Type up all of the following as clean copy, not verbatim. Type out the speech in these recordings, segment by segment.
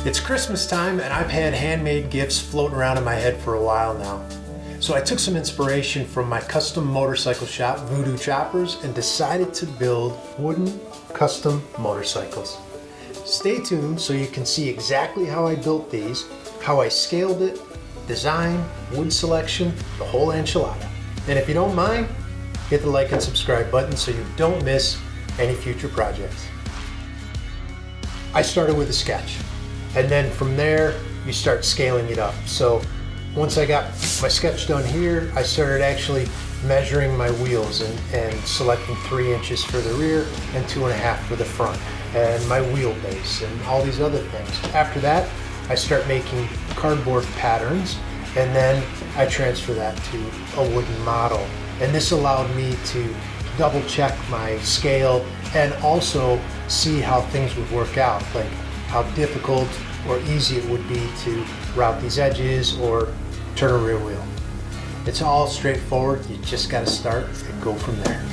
It's Christmas time and I've had handmade gifts floating around in my head for a while now. So I took some inspiration from my custom motorcycle shop, Voodoo Choppers, and decided to build wooden custom motorcycles. Stay tuned so you can see exactly how I built these, how I scaled it, design, wood selection, the whole enchilada. And if you don't mind, hit the like and subscribe button so you don't miss any future projects. I started with a sketch, and then from there you start scaling it up. So once I got my sketch done here, I started actually measuring my wheels and selecting 3 inches for the rear and 2.5 for the front, and my wheelbase and all these other things. After that, I start making cardboard patterns, and then I transfer that to a wooden model. And this allowed me to double check my scale and also see how things would work out, like how difficult or easy it would be to route these edges or turn a rear wheel. It's all straightforward. You just got to start and go from there.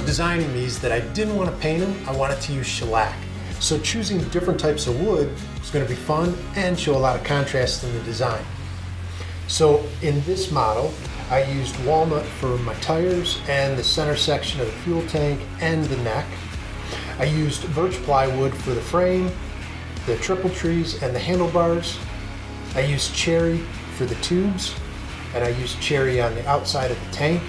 Designing these that I didn't want to paint them, I wanted to use shellac. So choosing different types of wood was going to be fun and show a lot of contrast in the design. So in this model, I used walnut for my tires and the center section of the fuel tank and the neck. I used birch plywood for the frame, the triple trees, and the handlebars. I used cherry for the tubes, and I used cherry on the outside of the tank.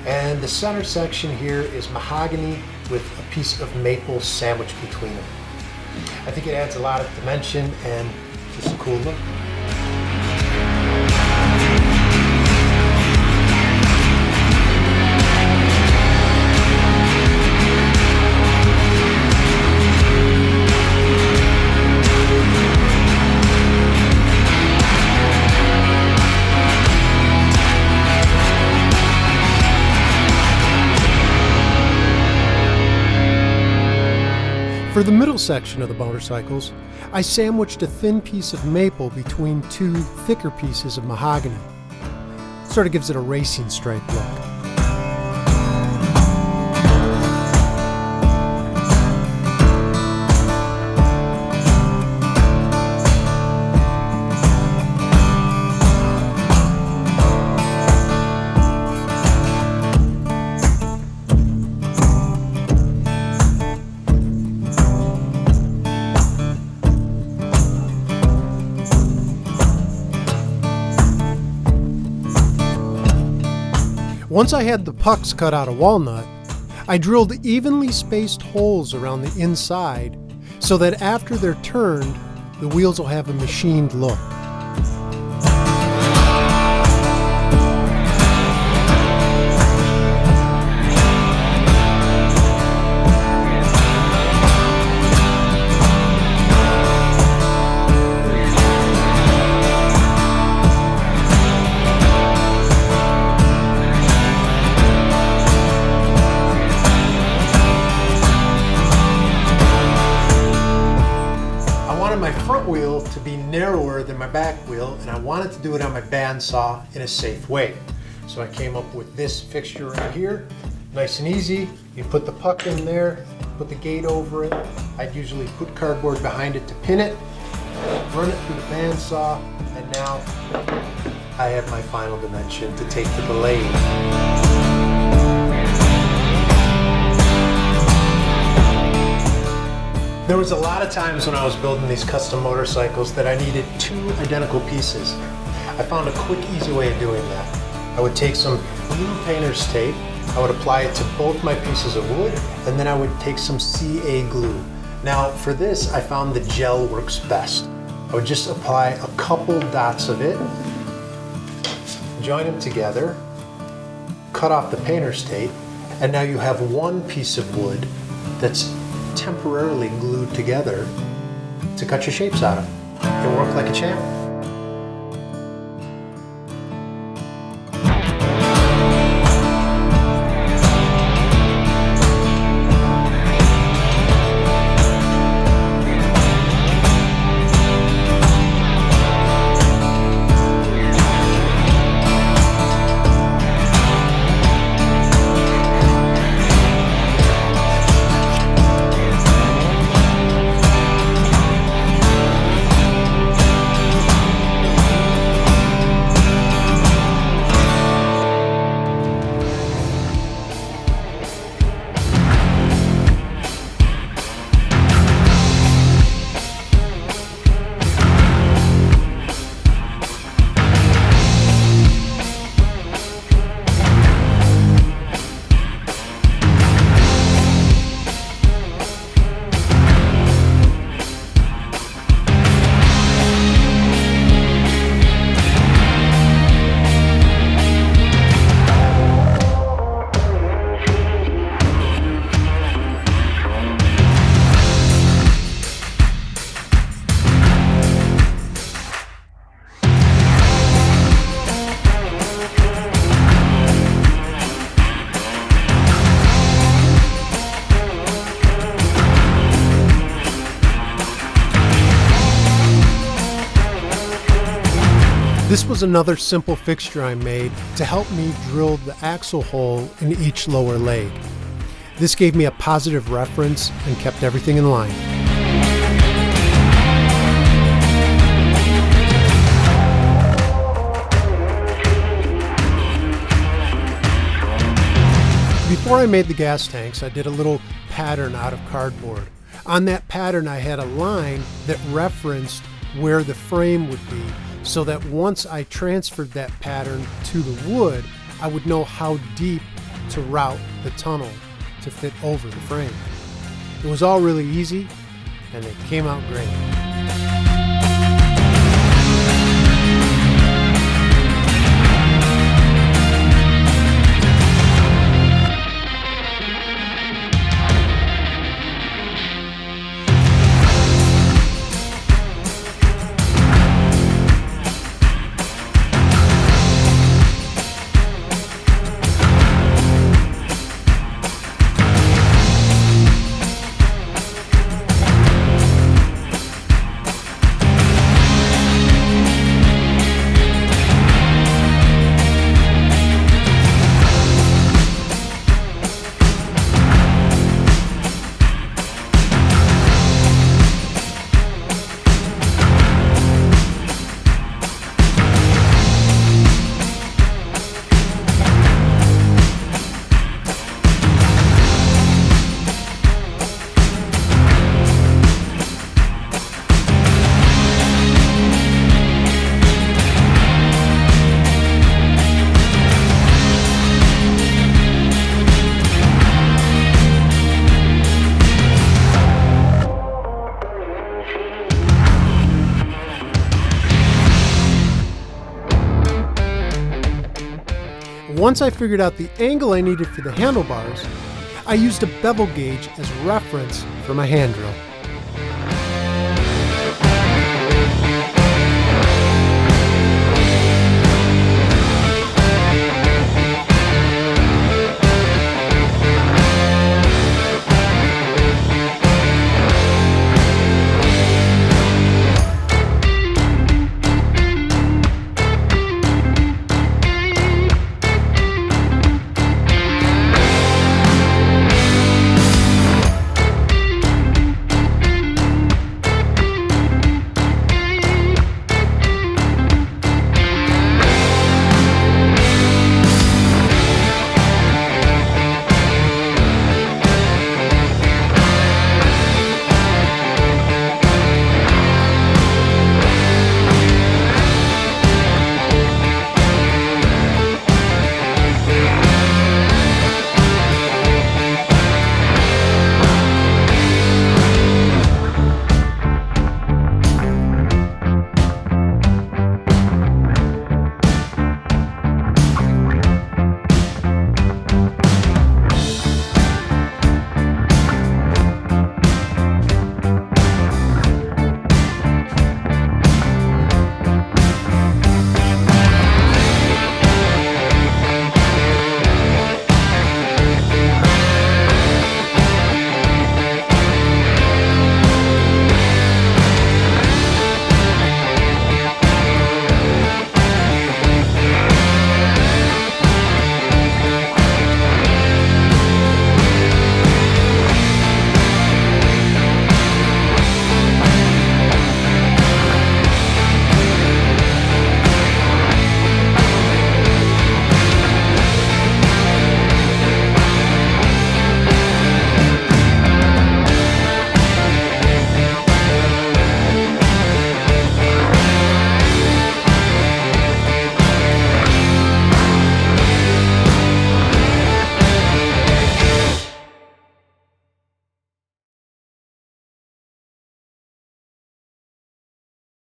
And the center section here is mahogany with a piece of maple sandwiched between them. I think it adds a lot of dimension and just a cool look. For the middle section of the motorcycles, I sandwiched a thin piece of maple between 2 thicker pieces of mahogany. Sort of gives it a racing stripe look. Once I had the pucks cut out of walnut, I drilled evenly spaced holes around the inside so that after they're turned, the wheels will have a machined look. My front wheel to be narrower than my back wheel, and I wanted to do it on my bandsaw in a safe way. So I came up with this fixture right here, nice and easy. You put the puck in there, put the gate over it. I'd usually put cardboard behind it to pin it, run it through the bandsaw, and now I have my final dimension to take to the lathe. There was a lot of times when I was building these custom motorcycles that I needed two identical pieces. I found a quick, easy way of doing that. I would take some blue painter's tape, I would apply it to both my pieces of wood, and then I would take some CA glue. Now for this, I found the gel works best. I would just apply a couple dots of it, join them together, cut off the painter's tape, and now you have one piece of wood that's temporarily glued together to cut your shapes out of. It worked like a champ. This was another simple fixture I made to help me drill the axle hole in each lower leg. This gave me a positive reference and kept everything in line. Before I made the gas tanks, I did a little pattern out of cardboard. On that pattern, I had a line that referenced where the frame would be, so that once I transferred that pattern to the wood, I would know how deep to route the tunnel to fit over the frame. It was all really easy, and it came out great. Once I figured out the angle I needed for the handlebars, I used a bevel gauge as reference for my hand drill.